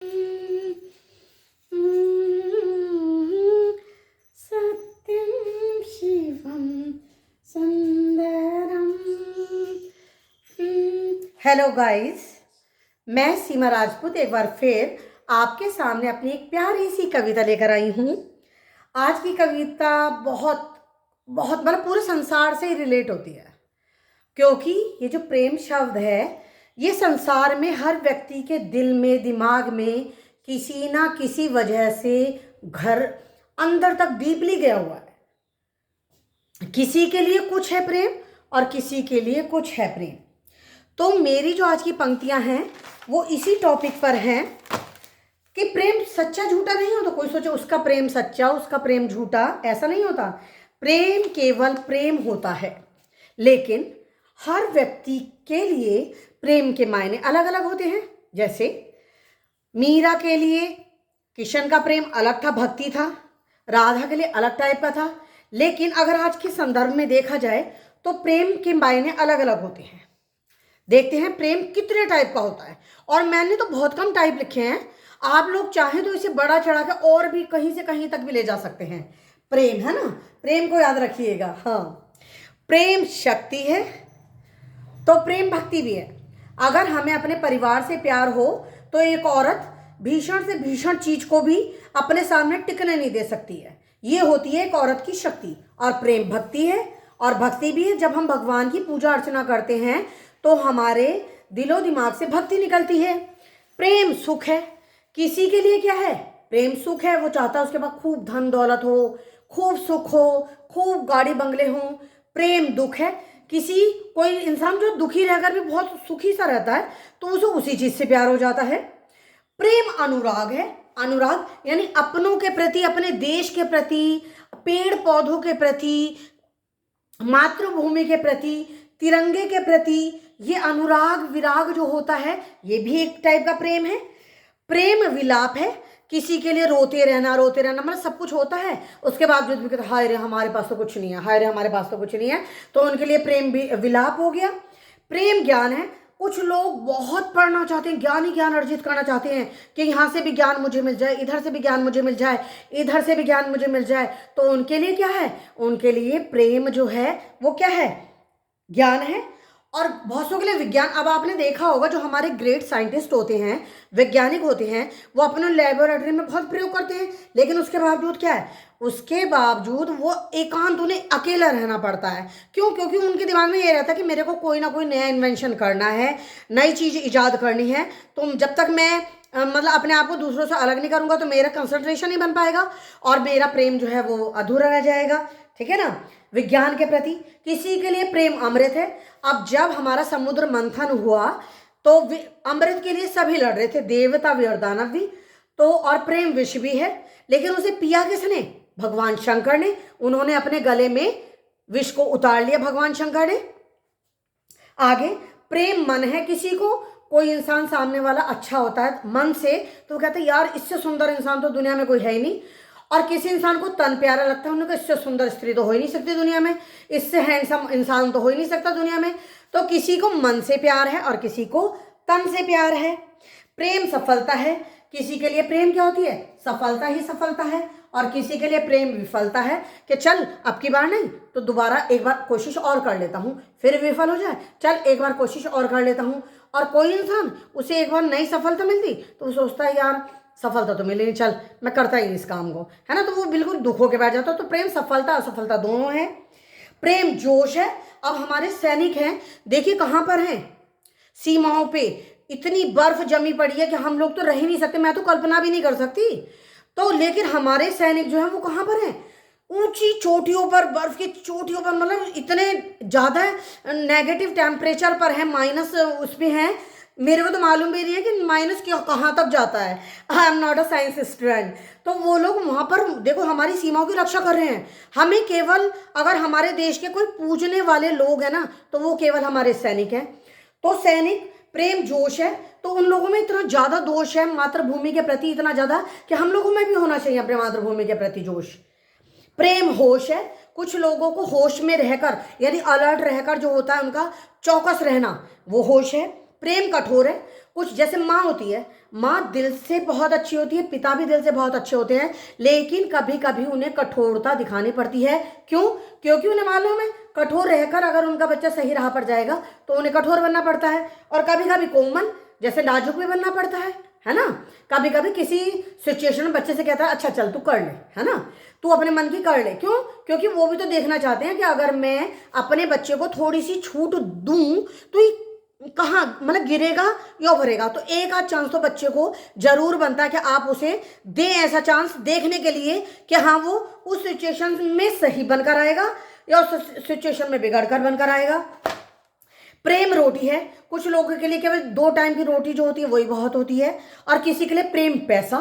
सत्यं शिवं Sundaram. Hello guys, मैं सीमा राजपूत एक बार फिर आपके सामने अपनी एक प्यारी सी कविता लेकर आई हूँ। आज की कविता बहुत बहुत मतलब पूरे संसार से रिलेट होती है, क्योंकि ये जो प्रेम शब्द है ये संसार में हर व्यक्ति के दिल में, दिमाग में किसी ना किसी वजह से घर अंदर तक डीपली गया हुआ है। किसी के लिए कुछ है प्रेम और किसी के लिए कुछ है प्रेम। तो मेरी जो आज की पंक्तियां हैं वो इसी टॉपिक पर हैं कि प्रेम सच्चा झूठा नहीं होता। कोई सोचे उसका प्रेम सच्चा, उसका प्रेम झूठा, ऐसा नहीं होता। प्रेम केवल प्रेम होता है, लेकिन हर व्यक्ति के लिए प्रेम के मायने अलग अलग होते हैं। जैसे मीरा के लिए किशन का प्रेम अलग था, भक्ति था। राधा के लिए अलग टाइप का था। लेकिन अगर आज के संदर्भ में देखा जाए तो प्रेम के मायने अलग अलग होते हैं। देखते हैं प्रेम कितने टाइप का होता है, और मैंने तो बहुत कम टाइप लिखे हैं। आप लोग चाहें तो इसे बड़ा चढ़ा के और भी कहीं से कहीं तक भी ले जा सकते हैं। प्रेम है ना, प्रेम को याद रखिएगा। हाँ, प्रेम शक्ति है तो प्रेम भक्ति भी है। अगर हमें अपने परिवार से प्यार हो तो एक औरत भीषण से भीषण चीज को भी अपने सामने टिकने नहीं दे सकती है। ये होती है एक औरत की शक्ति। और प्रेम भक्ति है, और भक्ति भी है जब हम भगवान की पूजा अर्चना करते हैं तो हमारे दिलो दिमाग से भक्ति निकलती है। प्रेम सुख है। किसी के लिए क्या है, प्रेम सुख है। वो चाहता है उसके पास खूब धन दौलत हो, खूब सुख हो, खूब गाड़ी बंगले हो। प्रेम दुख है। कोई इंसान जो दुखी रहकर भी बहुत सुखी सा रहता है तो उसे उसी चीज से प्यार हो जाता है। प्रेम अनुराग है। अनुराग यानी अपनों के प्रति, अपने देश के प्रति, पेड़ पौधों के प्रति, मातृभूमि के प्रति, तिरंगे के प्रति। ये अनुराग विराग जो होता है ये भी एक टाइप का प्रेम है। प्रेम विलाप है। किसी के लिए रोते रहना मतलब सब कुछ होता है, उसके बावजूद भी कहते हाय रे हमारे पास तो कुछ नहीं है, हाय रे हमारे पास तो कुछ नहीं है, तो उनके लिए प्रेम विलाप हो गया। प्रेम ज्ञान है। कुछ लोग बहुत पढ़ना चाहते हैं, ज्ञान ही ज्ञान अर्जित करना चाहते हैं कि यहाँ से भी ज्ञान मुझे मिल जाए, इधर से भी ज्ञान मुझे मिल जाए, इधर से भी ज्ञान मुझे मिल जाए। तो उनके लिए क्या है, उनके लिए प्रेम जो है वो क्या है, ज्ञान है। और बहुत के लिए विज्ञान। अब आपने देखा होगा जो हमारे ग्रेट साइंटिस्ट होते हैं, वैज्ञानिक होते हैं, वो अपने लेबोरेटरी में बहुत प्रयोग करते हैं, लेकिन उसके बावजूद क्या है, उसके बावजूद वो एकांत, उन्हें अकेला रहना पड़ता है। क्यों? क्योंकि उनके दिमाग में ये रहता है कि मेरे को कोई ना कोई नया इन्वेंशन करना है, नई चीज़ ईजाद करनी है। तो जब तक मैं मतलब अपने आप को दूसरों से अलग नहीं करूँगा तो मेरा कंसंट्रेशन नहीं बन पाएगा और मेरा प्रेम जो है वो अधूरा रह जाएगा। ठीक है ना। विज्ञान के प्रति किसी के लिए प्रेम अमृत है। अब जब हमारा समुद्र मंथन हुआ तो अमृत के लिए सभी लड़ रहे थे, देवता भी और दानव भी। तो और प्रेम विष भी है, लेकिन उसे पिया किसने, भगवान शंकर ने। उन्होंने अपने गले में विष को उतार लिया, भगवान शंकर ने। आगे प्रेम मन है। किसी को कोई इंसान सामने वाला अच्छा होता है मन से तो वो कहते हैं यार इससे सुंदर इंसान तो दुनिया में कोई है ही नहीं। और किसी इंसान को तन प्यारा लगता है, उन्होंने कहा इससे सुंदर स्त्री तो हो ही नहीं सकती दुनिया में, इससे हैंडसम इंसान तो हो ही नहीं सकता दुनिया में। तो किसी को मन से प्यार है और किसी को तन से प्यार है। प्रेम सफलता है। किसी के लिए प्रेम क्या होती है, सफलता ही सफलता है। और किसी के लिए प्रेम विफलता है कि चल अब की बार नहीं तो दोबारा एक बार कोशिश और कर लेता हूँ, फिर विफल हो जाए, चल एक बार कोशिश और कर लेता हूँ। और कोई इंसान उसे एक बार नई सफलता मिलती तो वो सोचता है यार सफलता तो मिली नहीं, चल मैं करता ही इस काम को, है ना। तो वो बिल्कुल दुख होकर बैठ जाता है। तो प्रेम सफलता असफलता दोनों है। प्रेम जोश है। अब हमारे सैनिक हैं, देखिए कहाँ पर हैं, सीमाओं पे इतनी बर्फ जमी पड़ी है कि हम लोग तो रह ही नहीं सकते, मैं तो कल्पना भी नहीं कर सकती। तो लेकिन हमारे सैनिक जो हैं वो कहाँ पर हैं, ऊंची चोटियों पर, बर्फ की चोटियों पर, मतलब इतने ज़्यादा नेगेटिव टेम्परेचर पर है, माइनस उसमें है। मेरे को तो मालूम भी नहीं है कि माइनस कहाँ तक जाता है, I am not a science student. तो वो लोग वहाँ पर देखो हमारी सीमाओं की रक्षा कर रहे हैं। हमें केवल अगर हमारे देश के कोई पूजने वाले लोग हैं ना तो वो केवल हमारे सैनिक हैं। तो सैनिक प्रेम जोश है। तो उन लोगों में इतना ज़्यादा दोष है मातृभूमि के प्रति, इतना ज़्यादा कि हम लोगों में भी होना चाहिए अपने मातृभूमि के प्रति जोश। प्रेम होश है। कुछ लोगों को होश में रहकर यानी अलर्ट रहकर जो होता है उनका चौकस रहना, वो होश है। प्रेम कठोर है। कुछ जैसे माँ होती है, माँ दिल से बहुत अच्छी होती है, पिता भी दिल से बहुत अच्छे होते हैं, लेकिन कभी कभी उन्हें कठोरता दिखानी पड़ती है। क्यों? क्योंकि उन्हें मालूम है कठोर रहकर अगर उनका बच्चा सही राह पर जाएगा तो उन्हें कठोर बनना पड़ता है। और कभी कभी कोमल जैसे नाजुक भी बनना पड़ता है ना। कभी कभी किसी सिचुएशन में बच्चे से कहता है अच्छा चल तू कर ले, है ना, तू अपने मन की कर ले। क्यों? क्योंकि वो भी तो देखना चाहते हैं कि अगर मैं अपने बच्चे को थोड़ी सी छूट दूं तो ये कहाँ मतलब गिरेगा या उभरेगा। तो एक आध चांस तो बच्चे को जरूर बनता है कि आप उसे दें ऐसा चांस देखने के लिए कि हाँ वो उस सिचुएशन में सही बनकर आएगा या उस सिचुएशन में बिगड़ कर बनकर आएगा। प्रेम रोटी है, कुछ लोगों के लिए केवल 2 टाइम की रोटी जो होती है वही बहुत होती है। और किसी के लिए प्रेम पैसा,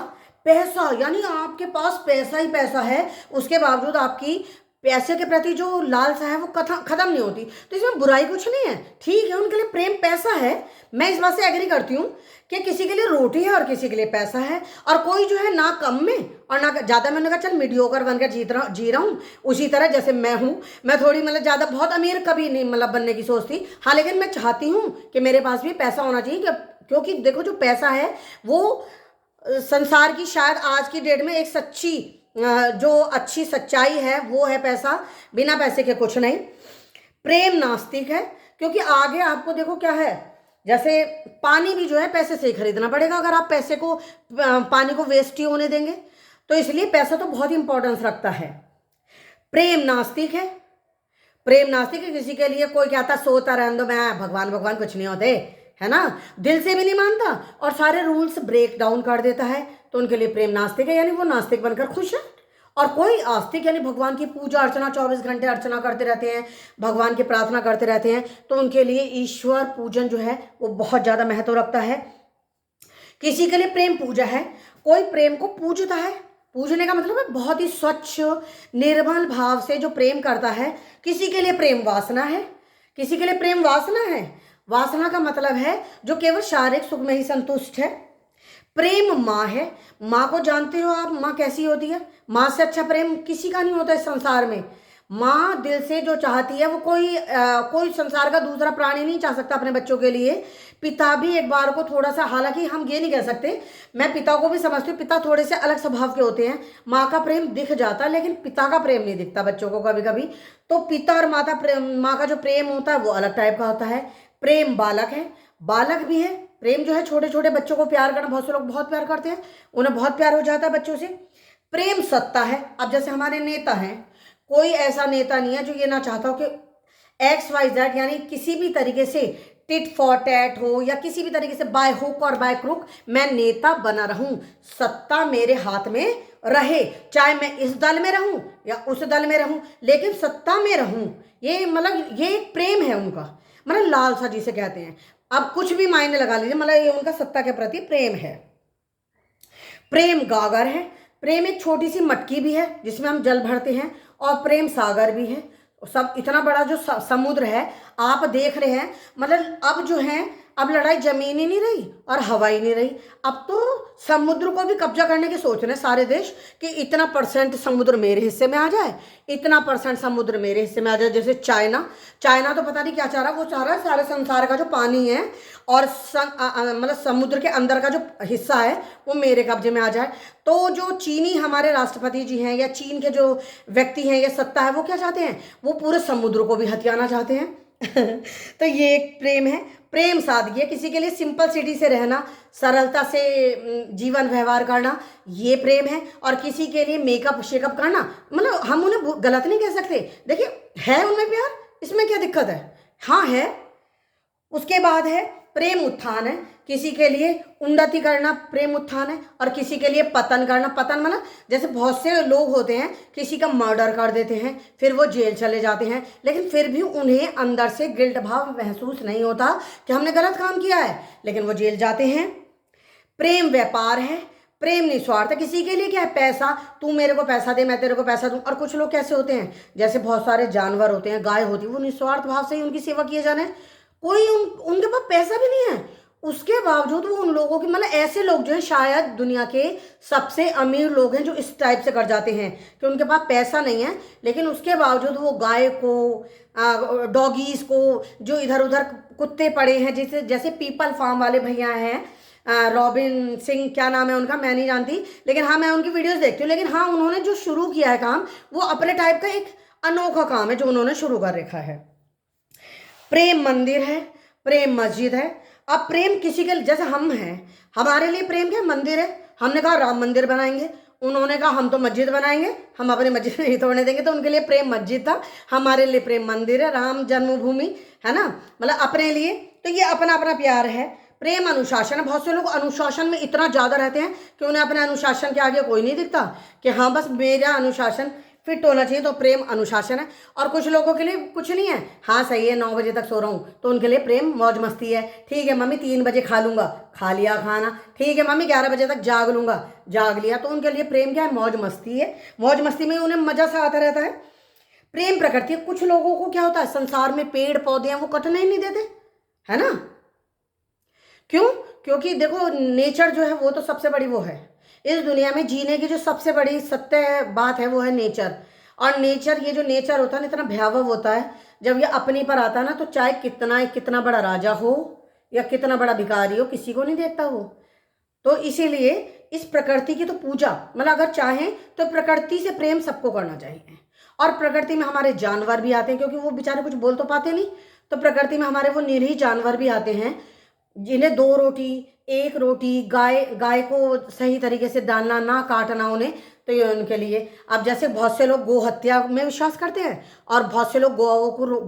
पैसा यानी आपके पास पैसा ही पैसा है, उसके बावजूद आपकी पैसे के प्रति जो लालसा है वो खत्म नहीं होती। तो इसमें बुराई कुछ नहीं है, ठीक है, उनके लिए प्रेम पैसा है। मैं इस बात से एग्री करती हूँ कि किसी के लिए रोटी है और किसी के लिए पैसा है। और कोई जो है ना कम में और ना ज़्यादा, मैंने कहा चल मीडियोकर बनकर जी रहा हूँ। उसी तरह जैसे मैं हूँ, मैं थोड़ी मतलब ज़्यादा बहुत अमीर कभी नहीं मतलब बनने की सोचती, हाँ, लेकिन मैं चाहती हूँ कि मेरे पास भी पैसा होना चाहिए। क्योंकि देखो जो पैसा है वो संसार की शायद आज की डेट में एक सच्ची जो अच्छी सच्चाई है वो है पैसा, बिना पैसे के कुछ नहीं। प्रेम नास्तिक है, क्योंकि आगे आपको देखो क्या है, जैसे पानी भी जो है पैसे से ही खरीदना पड़ेगा अगर आप पैसे को पानी को वेस्ट ही होने देंगे। तो इसलिए पैसा तो बहुत इंपॉर्टेंस रखता है। प्रेम नास्तिक है, प्रेम नास्तिक है, किसी के लिए कोई कहता सोता रहने दो, मैं भगवान भगवान कुछ नहीं होते, है ना, दिल से भी नहीं मानता और सारे रूल्स ब्रेक डाउन कर देता है, तो उनके लिए प्रेम नास्तिक है, यानी वो नास्तिक बनकर खुश है। और कोई आस्तिक यानी भगवान की पूजा अर्चना 24 घंटे अर्चना करते रहते हैं, भगवान की प्रार्थना करते रहते हैं, तो उनके लिए ईश्वर पूजन जो है वो बहुत ज़्यादा महत्व रखता है। किसी के लिए प्रेम पूजा है, कोई प्रेम को पूजता है, पूजने का मतलब है बहुत ही स्वच्छ निर्मल भाव से जो प्रेम करता है। किसी के लिए प्रेम वासना है, किसी के लिए प्रेम वासना है, वासना का मतलब है जो केवल शारीरिक सुख में ही संतुष्ट है। प्रेम माँ है, माँ को जानते हो आप, माँ कैसी होती है, माँ से अच्छा प्रेम किसी का नहीं होता इस संसार में। माँ दिल से जो चाहती है वो कोई संसार का दूसरा प्राणी नहीं चाह सकता अपने बच्चों के लिए। पिता भी एक बार को थोड़ा सा, हालांकि हम ये नहीं कह सकते, मैं पिता को भी समझती हूँ, पिता थोड़े से अलग स्वभाव के होते हैं, माँ का प्रेम दिख जाता है लेकिन पिता का प्रेम नहीं दिखता बच्चों को कभी कभी। तो पिता और माँ का जो प्रेम होता है वो अलग टाइप का होता है। प्रेम बालक है, बालक भी है, प्रेम जो है छोटे छोटे बच्चों को प्यार करना, बहुत से लोग बहुत प्यार करते हैं, उन्हें बहुत प्यार हो जाता है बच्चों से। प्रेम सत्ता है, अब जैसे हमारे नेता हैं, कोई ऐसा नेता नहीं है जो ये ना चाहता हो कि XYZ यानी किसी भी तरीके से टिट फॉर टैट हो या किसी भी तरीके से बाय हुक और बाय क्रुक मैं नेता बना रहूं, सत्ता मेरे हाथ में रहे, चाहे मैं इस दल में रहूं या उस दल में रहूं, लेकिन सत्ता में रहूं। ये मतलब ये एक प्रेम है उनका, मतलब लालसा जिसे कहते हैं। अब कुछ भी मायने लगा लीजिए, मतलब ये उनका सत्ता के प्रति प्रेम है। प्रेम गागर है, प्रेम एक छोटी सी मटकी भी है जिसमें हम जल भरते हैं, और प्रेम सागर भी है, सब इतना बड़ा जो समुद्र है आप देख रहे हैं। मतलब अब जो है अब लड़ाई जमीन ही नहीं रही और हवा ही नहीं रही, अब तो समुद्र को भी कब्जा करने की सोच रहे हैं सारे देश कि इतना परसेंट समुद्र मेरे हिस्से में आ जाए, इतना परसेंट समुद्र मेरे हिस्से में आ जाए। जैसे चाइना तो पता नहीं क्या चाह रहा, वो चाह रहा है सारे संसार का जो पानी है और मतलब समुद्र के अंदर का जो हिस्सा है वो मेरे कब्जे में आ जाए। तो जो चीनी हमारे राष्ट्रपति जी हैं या चीन के जो व्यक्ति हैं या सत्ता है वो क्या चाहते हैं, वो पूरे समुद्र को भी हथियाना चाहते हैं। तो ये एक प्रेम है। प्रेम सादगी है, किसी के लिए सिंपल सिटी से रहना, सरलता से जीवन व्यवहार करना, ये प्रेम है। और किसी के लिए मेकअप शेकअप करना, मतलब हम उन्हें गलत नहीं कह सकते, देखिए है उनमें प्यार, इसमें क्या दिक्कत है, हाँ है। उसके बाद है प्रेम उत्थान है, किसी के लिए उन्नति करना प्रेम उत्थान है, और किसी के लिए पतन करना, पतन मतलब जैसे बहुत से लोग होते हैं किसी का मर्डर कर देते हैं फिर वो जेल चले जाते हैं, लेकिन फिर भी उन्हें अंदर से गिल्ट भाव महसूस नहीं होता कि हमने गलत काम किया है, लेकिन वो जेल जाते हैं। प्रेम व्यापार है, प्रेम निस्वार्थ है, किसी के लिए क्या है पैसा, तू मेरे को पैसा दे मैं तेरे को पैसा दूं। और कुछ लोग कैसे होते हैं, जैसे बहुत सारे जानवर होते हैं, गाय होती है, वो निस्वार्थ भाव से ही उनकी सेवा किए जाने, कोई उनके पास पैसा भी नहीं है, उसके बावजूद वो उन लोगों की, मतलब ऐसे लोग जो है शायद दुनिया के सबसे अमीर लोग हैं जो इस टाइप से कर जाते हैं कि उनके पास पैसा नहीं है, लेकिन उसके बावजूद वो गाय को, डॉगीज को, जो इधर उधर कुत्ते पड़े हैं, जैसे जैसे पीपल फार्म वाले भैया हैं, रॉबिन सिंह क्या नाम है उनका, मैं नहीं जानती, लेकिन हाँ मैं उनकी वीडियोस देखती हूँ। लेकिन हाँ उन्होंने जो शुरू किया है काम, वो अपने टाइप का एक अनोखा काम है जो उन्होंने शुरू कर रखा है। प्रेम मंदिर है, प्रेम मस्जिद है। अब प्रेम किसी के, जैसे हम हैं, हमारे लिए प्रेम क्या मंदिर है, हमने कहा राम मंदिर बनाएंगे, उन्होंने कहा हम तो मस्जिद बनाएंगे, हम अपनी मस्जिद नहीं तोड़ने देंगे, तो उनके लिए प्रेम मस्जिद था, हमारे लिए प्रेम मंदिर है, राम जन्मभूमि है ना, मतलब अपने लिए। तो ये अपना अपना प्यार है। प्रेम अनुशासन है, बहुत से लोग अनुशासन में इतना ज़्यादा रहते हैं कि उन्हें अपने अनुशासन के आगे कोई नहीं दिखता, कि हाँ बस मेरा अनुशासन फिट होना चाहिए, तो प्रेम अनुशासन है। और कुछ लोगों के लिए कुछ नहीं है, हाँ सही है 9 बजे तक सो रहा हूँ, तो उनके लिए प्रेम मौज मस्ती है। ठीक है मम्मी 3 बजे खा लूँगा, खा लिया खाना। ठीक है मम्मी 11 बजे तक जाग लूँगा, जाग लिया। तो उनके लिए प्रेम क्या है, मौज मस्ती है। मौज मस्ती में उन्हें मज़ा सा आता रहता है। प्रेम प्रकृति है। कुछ लोगों को क्या होता है, संसार में पेड़ पौधे हैं वो कटने ही नहीं देते, है ना। क्यों? क्योंकि देखो नेचर जो है वो तो सबसे बड़ी वो है इस दुनिया में जीने की, जो सबसे बड़ी सत्य बात है वो है नेचर। और नेचर, ये जो नेचर होता है ना, इतना भयावह होता है जब ये अपने पर आता है ना, तो चाहे कितना बड़ा राजा हो या कितना बड़ा भिखारी हो, किसी को नहीं देखता वो। तो इसीलिए इस प्रकृति की तो पूजा, मतलब अगर चाहें तो प्रकृति से प्रेम सबको करना चाहिए। और प्रकृति में हमारे जानवर भी आते हैं, क्योंकि वो बेचारे कुछ बोल तो पाते नहीं, तो प्रकृति में हमारे वो निरीह जानवर भी आते हैं, जिन्हें 2 रोटी 1 रोटी, गाय को सही तरीके से डालना, ना काटना उन्हें, तो ये उनके लिए। अब जैसे बहुत से लोग गौ हत्या में विश्वास करते हैं और बहुत से लोग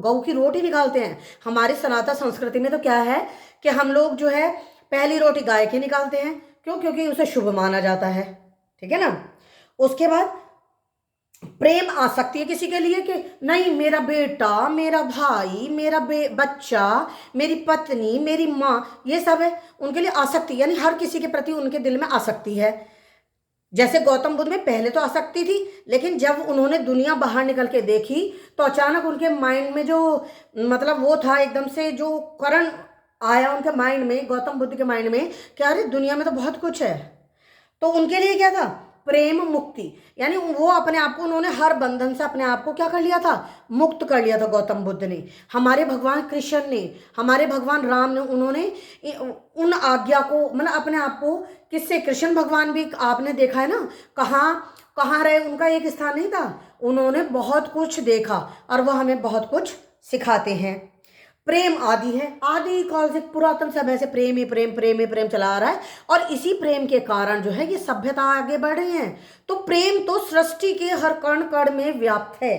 गौ की रोटी निकालते हैं। हमारी सनातन संस्कृति में तो क्या है कि हम लोग जो है पहली रोटी गाय की निकालते हैं। क्यों? क्योंकि उसे शुभ माना जाता है, ठीक है ना। उसके बाद प्रेम आ सकती है किसी के लिए कि नहीं, मेरा बेटा, मेरा भाई, मेरा बच्चा, मेरी पत्नी, मेरी माँ, ये सब है उनके लिए आसक्ति, यानी हर किसी के प्रति उनके दिल में आसक्ति है। जैसे गौतम बुद्ध में पहले तो आसक्ति थी, लेकिन जब उन्होंने दुनिया बाहर निकल के देखी तो अचानक उनके माइंड में जो, मतलब वो था एकदम से जो करण आया उनके माइंड में, गौतम बुद्ध के माइंड में, कि अरे दुनिया में तो बहुत कुछ है। तो उनके लिए क्या था, प्रेम मुक्ति, यानी वो अपने आप को, उन्होंने हर बंधन से अपने आप को क्या कर लिया था, मुक्त कर लिया था गौतम बुद्ध ने। हमारे भगवान कृष्ण ने, हमारे भगवान राम ने, उन्होंने उन आज्ञा को, मतलब अपने आप को, किससे, कृष्ण भगवान भी आपने देखा है ना, कहाँ कहाँ रहे, उनका एक स्थान नहीं था, उन्होंने बहुत कुछ देखा और वह हमें बहुत कुछ सिखाते हैं। प्रेम आदि है, आदि काल से, पुरातन समय से प्रेम ही प्रेम, प्रेम ही प्रेम चला आ रहा है। और इसी प्रेम के कारण जो है ये सभ्यता आगे बढ़ रही है। तो प्रेम तो सृष्टि के हर कण कण में व्याप्त है।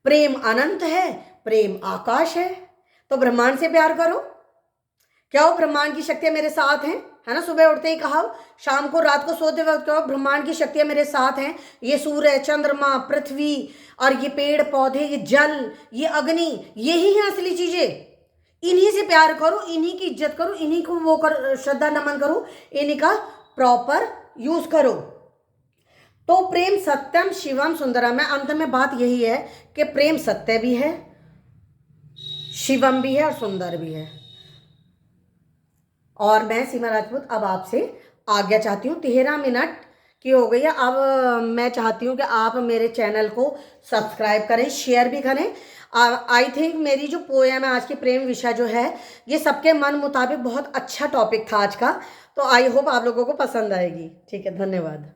प्रेम अनंत है, प्रेम आकाश है। तो ब्रह्मांड से प्यार करो। क्या वो ब्रह्मांड की शक्तियां मेरे साथ हैं, है ना। सुबह उठते ही कहा, शाम को, रात को सोते वक्त कहो, ब्रह्मांड की शक्तियां मेरे साथ हैं। ये सूर्य, चंद्रमा, पृथ्वी और ये पेड़ पौधे, ये जल, ये अग्नि, यही है असली चीजें। इन्हीं से प्यार करो, इन्हीं की इज्जत करो, इन्हीं को वो कर, श्रद्धा नमन करो, इन्हीं का प्रॉपर यूज करो। तो प्रेम सत्यम शिवम सुंदरम है। अंत में बात यही है कि प्रेम सत्य भी है, शिवम भी है और सुंदर भी है। और मैं सीमा राजपूत अब आपसे आज्ञा चाहती हूँ। 13 मिनट की हो गई है। अब मैं चाहती हूँ कि आप मेरे चैनल को सब्सक्राइब करें, शेयर भी करें। आई थिंक मेरी जो पोएम है आज की, प्रेम विषय जो है, ये सबके मन मुताबिक बहुत अच्छा टॉपिक था आज का। तो आई होप आप लोगों को पसंद आएगी। ठीक है, धन्यवाद।